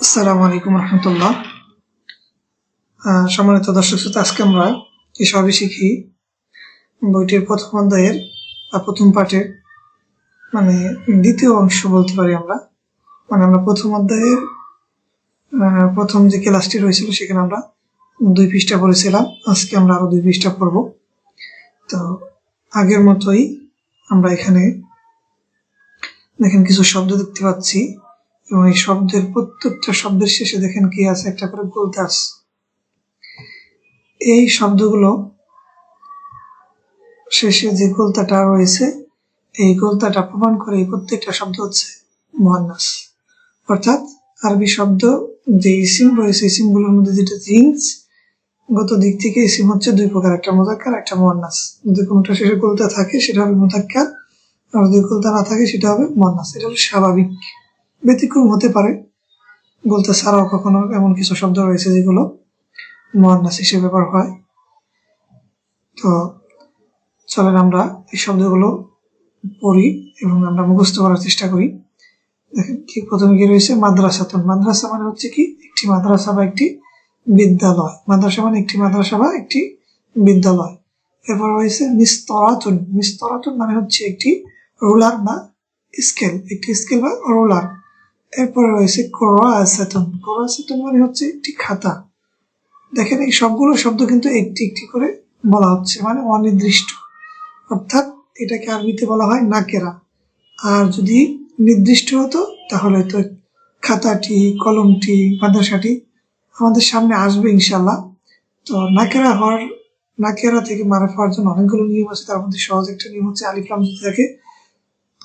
আসসালামু আলাইকুম রহমতুল্লাহ। সম্মানিত দর্শক শ্রোতা, আজকে আমরা এই সবই শিখি বইটির প্রথম অধ্যায়ের প্রথম পাঠের দ্বিতীয় অংশ বলতে পারি আমরা। আমরা প্রথম অধ্যায়ের প্রথম যে ক্লাসটি রয়েছিল সেখানে আমরা 2 পৃষ্ঠা পড়েছিলাম। আজকে আমরা আরো 2 পৃষ্ঠা পড়ব। তো আগের মতোই আমরা এখানে দেখেন কিছু শব্দ দেখতে পাচ্ছি এবং এই শব্দের প্রত্যেকটা শব্দের শেষে দেখেন কি আছে, একটা করে গোলতা আছে। এই শব্দগুলো শেষে যে গোলতাটা রয়েছে এই গোলতাটা প্রমাণ করে এই প্রত্যেকটা শব্দ হচ্ছে মুয়ান্নাস। অর্থাৎ আরবি শব্দ যে ইসিম রয়েছে ইসিমগুলোর মধ্যে যেটা জিন্স গত দিক থেকে ইসিম হচ্ছে 2 প্রকার, একটা মুযাক্কার একটা মুয়ান্নাস। যদি কোনটা শেষে গোলতা থাকে সেটা হবে মুযাক্কার, আর যদি গোলতা না থাকে সেটা হবে মুয়ান্নাস। এটা হলো স্বাভাবিক, ব্যতিক্রম হতে পারে, গোলতা ছাড়াও কখনো এমন কিছু শব্দ রয়েছে যেগুলো মুয়ান্নাস হিসেবে ব্যবহার হয়। তো চলেন আমরা এই শব্দগুলো পড়ি এবং আমরা মুখস্থ করার চেষ্টা করি। দেখেন কি প্রথমে কি রয়েছে, মাদ্রাসাতুন। মাদ্রাসা মানে হচ্ছে কি একটি মাদ্রাসা বা একটি বিদ্যালয়। মাদ্রাসা মানে একটি মাদ্রাসা বা একটি বিদ্যালয়। এরপর রয়েছে মিসতরাতুন। মিসতরাতুন মানে হচ্ছে একটি রুলার বা স্কেল, একটি স্কেল বা রুলার। এরপর রয়েছে কুরাসাতুন। কুরাসাতুন মানে হচ্ছে একটি খাতা। দেখেন এই সবগুলো শব্দ কিন্তু একটি একটি করে বলা হচ্ছে, মানে অনির্দিষ্ট, অর্থাৎ এটাকে আরবিতে বলা হয় নাকেরা। আর যদি নির্দিষ্ট হতো তাহলে তো খাতাটি, কলমটি, মাদ্রাসাটি আমাদের সামনে আসবে ইনশাল্লাহ। তো নাকেরা থেকে মারফা হওয়ার জন্য অনেকগুলো নিয়ম আছে। তার মধ্যে সহজ একটা নিয়ম হচ্ছে আলিফ লাম যদি থাকে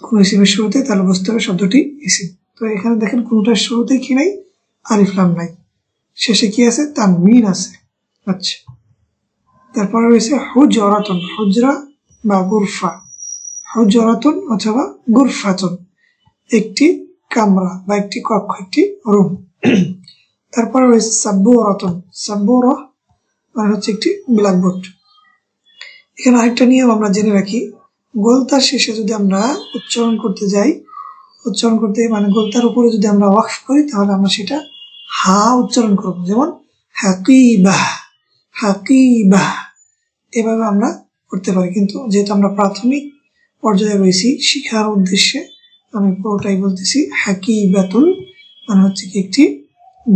কোন ইসিমের শুরুতে, তাহলে বুঝতে হবে শব্দটি ইসিম। তো এখানে দেখেন কোনটার শুরুতে কি নাই, আলিফ লাম নাই, শেষে কি আছে, তানবিন আছে। আচ্ছা, তারপরে রয়েছে হুজরাতুন। হুজরা বা গুরফা, হুজরাতুন অথবা গুরফাতুন, একটি কামরা বা একটি কক্ষ, একটি রুম। তারপরে রয়েছে সাব্বুরাতুন। সাব্বুরা মানে হচ্ছে একটি ব্ল্যাকবোর্ড। এখানে আরেকটা নিয়ম আমরা জেনে রাখি, গোলতার শেষে যদি আমরা উচ্চারণ করতে যাই, উচ্চারণ করতে মানে গোলতার উপরে যদি আমরা ওয়াকফ করি তাহলে আমরা সেটা হা উচ্চারণ করব। যেমন হাকিবাহ, হাকিবাহ, এভাবে আমরা করতে পারি। কিন্তু যেহেতু আমরা প্রাথমিক পর্যায়ে রয়েছি শিক্ষার উদ্দেশ্যে আমি পুরোটাই বলতেছি। হাকিবাতুন মানে হচ্ছে কি একটি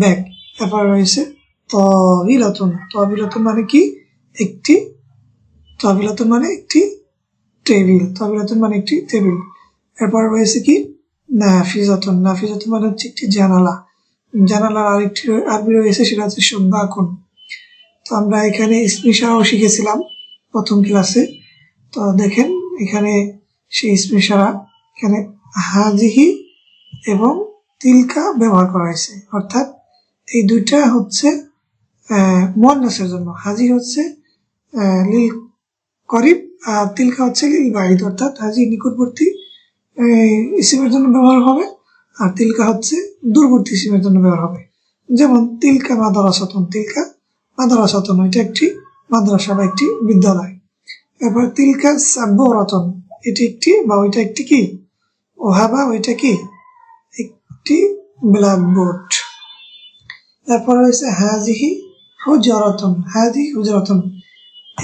ব্যাগ। তারপর রয়েছে তাবিলাতুন। তাবিলাতুন মানে কি একটি, তাবিলাতুন মানে একটি টেবিল, তাবিলাতুন মানে একটি টেবিল। এরপর রয়েছে কি নাফিজাতুন। নাফিজাতুন মানে হচ্ছে একটি জানালা। জানালার আরেকটি আরবি রয়েছে, সেটা হচ্ছে শুব্বাকুন। তো আমরা এখানে ইসমিশারাও শিখেছিলাম প্রথম ক্লাসে। তো দেখেন এখানে সেই ইসমিশারা, এখানে হাজিহি এবং তিলকা ব্যবহার করা হয়েছে। অর্থাৎ এই দুইটা হচ্ছে মুয়ান্নাসের জন্য। হাজি হচ্ছে লিল করিব আর তিলকা হচ্ছে লিল বাঈদ। অর্থাৎ হাজি নিকটবর্তী ইসিমের জন্য ব্যবহার হবে আর তিলকা হচ্ছে দূরবর্তী ইসিমের জন্য ব্যবহার হবে। যেমন তিলকা মাদ্রাসাতুন, তিলকা মাদ্রাসাতুন, এটা একটি মাদ্রাসা বা একটি বিদ্যালয়। এরপর তিলকা সাব্বুরাতুন, এটি একটি বা ওইটা একটি কি, ওহা বা ওইটা কি একটি ব্ল্যাকবোর্ড। তারপর রয়েছে হাজিহি হুজরাতুন। হাজিহি হুজরাতুন,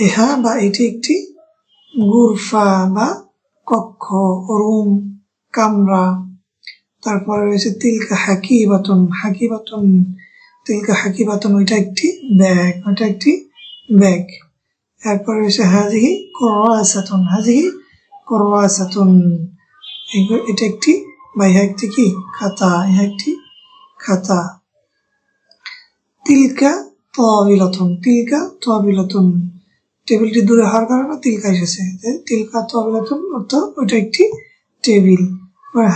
ইহা বা এটি একটি গুরফা বা কক্ষ, রুম, কামরা। তারপরে রয়েছে তিলকা হাকিবাতুন। হাকিবাতুন, তিলকা হাকিবাতুন, ওইটা একটি ব্যাগ, ওইটা একটি ব্যাগ। এরপরে রয়েছে হাজিহি কুরাসাতুন। হাজিহি কুরাসাতুন, এটা একটি বা ইহা একটি কি খাতা, ইহা একটি খাতা। তিলকা তাবিলাতুন। তিলকা তাবিলাতুন, টেবিলটি দূরে হওয়ার কারণে তিলকা এসেছে। তিলকা তাবিলাতুন অর্থাৎ ওইটা একটি টেবিল।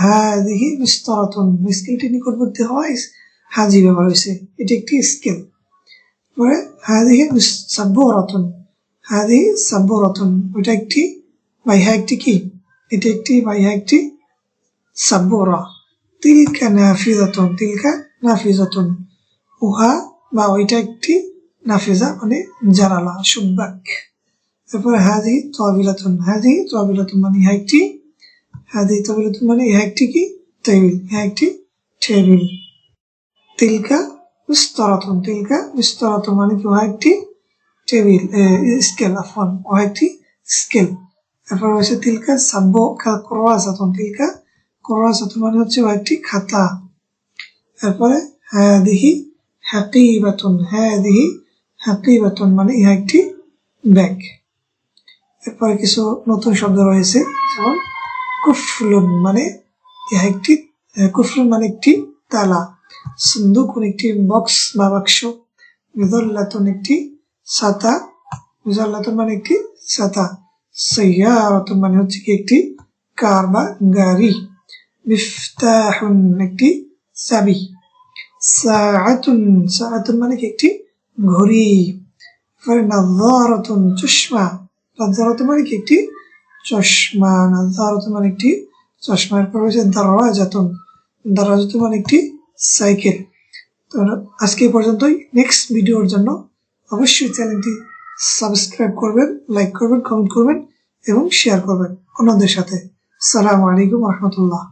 হাজিহি মিসতরাতুন, স্কেলটি নিকটবর্তী হওয়ায় হাজি ব্যবহার হয়েছে, এটি একটি স্কেল। পরে হাজিহি সাব্বুরাতুন। হাজিহি সাব্বুরাতুন, ওইটা একটি বা ইহা একটি কি, এটি একটি বা ইহা একটি সাব্বুরা। তিলকা নাফিজাতুন। তিলকা নাফিজাতুন, উহা বা ওইটা একটি নাফিজা মানে জানালা, শুব্বাক। তারপরে হাজি তাবিলাতুন। হাজি তাবিলাতুন মানে ইহা একটি, হাজি তাবিলাতুন মানে ইহা একটি কি টেবিল, ইহা একটি টেবিল। তিলকা বিস্তরাতুন, তিলকা বিস্তরাতুন মানে কি হয় একটি টেবিল, স্কেল, আফওয়ান হয় একটি স্কেল। তারপর হচ্ছে তিলকা সাব্বু কুরাসাতুন, তিলকা কুরাসাতুন মানে হচ্ছে একটি খাতা। তারপরে হাদিহি হাকিবাতুন, হাদিহি হাকিবাতুন মানে ইহা একটি ব্যাগ। এরপরে কিছু নতুন শব্দ রয়েছে, যেমন কুফলুন মানে ইহা একটি, কুফলুন মানে একটি তালা, সুন্দুকুন একটি বক্স বা বাক্স, মিজাল্লাতুন একটি ছাতা, মিজাল্লাতুন মানে একটি ছাতা, সাইয়ারাতুন মানে হচ্ছে কি একটি কার বা গাড়ি, মিফতাহুন একটি চাবি, সাআতুন, সাআতুন মানে কি একটি ঘড়ি, নাযারাতুন চশমা, নাযারাতুন মানে কি একটি চশমা, নাযারাতুন মানে একটি চশমা। এরপর হচ্ছে দারাজাতুন, দারাজাতুন মানে একটি সাইকেল। তো আজকে এই পর্যন্তই। নেক্সট ভিডিওর জন্য অবশ্যই চ্যানেলটি সাবস্ক্রাইব করবেন, লাইক করবেন, কমেন্ট করবেন এবং শেয়ার করবেন অন্যদের সাথে। আসসালামু আলাইকুম ওয়া রাহমাতুল্লাহ।